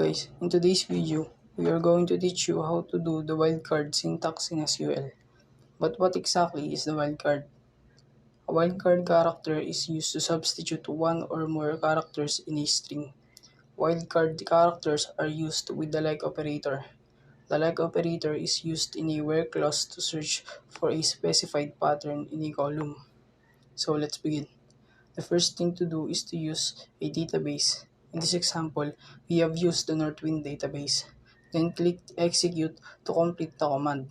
guys, in today's video, we are going to teach you how to do the wildcard syntax in SQL. But what exactly is the wildcard? A wildcard character is used to substitute one or more characters in a string. Wildcard characters are used with the like operator. The like operator is used in a where clause to search for a specified pattern in a column. So let's begin. The first thing to do is to use a database. In this example, we have used the Northwind database. Then click execute to complete the command.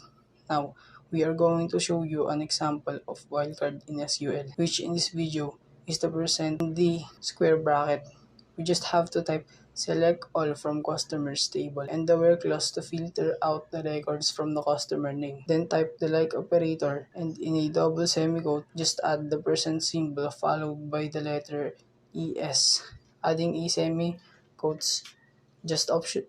Now, we are going to show you an example of wildcard in SQL, which in this video is the percent in the square bracket. We just have to type select all from customers table and the where clause to filter out the records from the customer name. Then type the like operator and in a double semicolon just add the percent symbol followed by the letter ES. Adding a semi-quotes just option.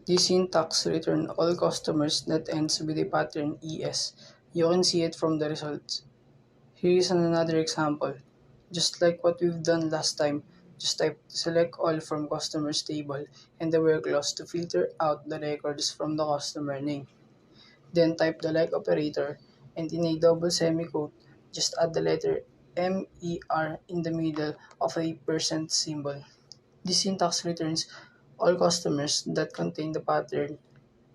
This syntax return all customers that ends with a pattern ES. You can see it from the results. Here is another example. Just like what we've done last time, just type select all from customers table and the where clause to filter out the records from the customer name. Then type the like operator and in a double semicolon, just add the letter MER in the middle of a percent symbol. This syntax returns all customers that contain the pattern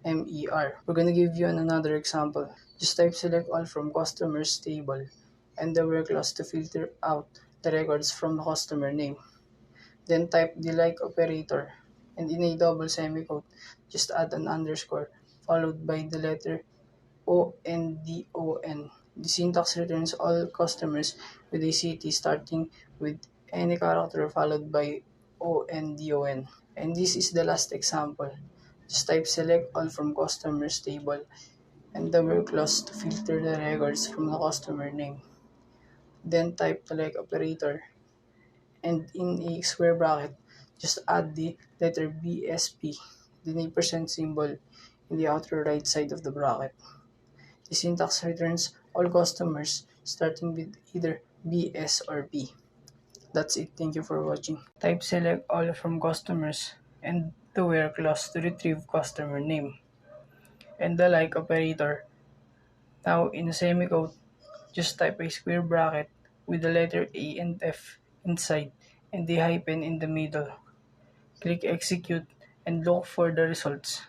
MER. We're gonna give you another example. Just type select all from customers table and the where clause to filter out the records from the customer name. Then type the like operator and in a double semicolon, just add an underscore followed by the letter ONDON. The syntax returns all customers with a city starting with any character followed by ONDON. And this is the last example. Just type select all from customers table and the where clause to filter the records from the customer name. Then type the like operator and in a square bracket, just add the letter BSP, then a percent symbol in the outer right side of the bracket. The syntax returns all customers starting with either BS or P. That's it. Thank you for watching. Type select all from customers and the where clause to retrieve customer name and the like operator. Now in a semicolon, just type a square bracket with the letter A and F inside and the hyphen in the middle. Click execute and look for the results.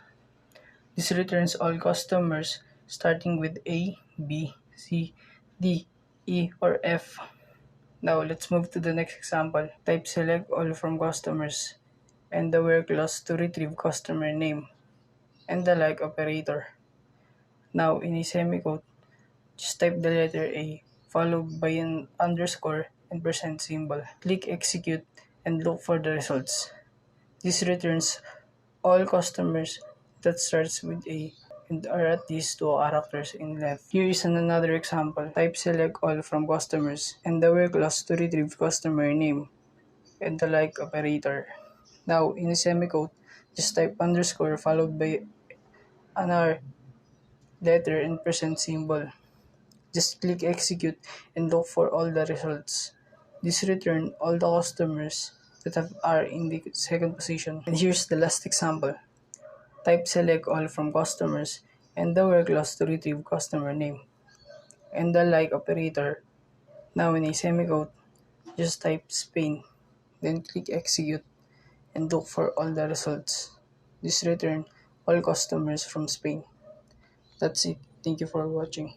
This returns all customers starting with A, B, C, D, E, or F. Now let's move to the next example. Type select all from customers and the where clause to retrieve customer name and the like operator. Now in a semicolon, just type the letter A followed by an underscore and percent symbol. Click execute and look for the results. This returns all customers that starts with A and are at least 2 characters in length. Here is another example. Type select all from customers and the where clause to retrieve customer name and the like operator. Now in a semicolon, just type underscore followed by another letter and percent symbol. Just click execute and look for all the results. This return all the customers that are in the second position. And here's the last example. Type select all from customers and the where clause to retrieve customer name and the like operator. Now in a semicolon, just type Spain, then click execute and look for all the results. This return all customers from Spain. That's it. Thank you for watching.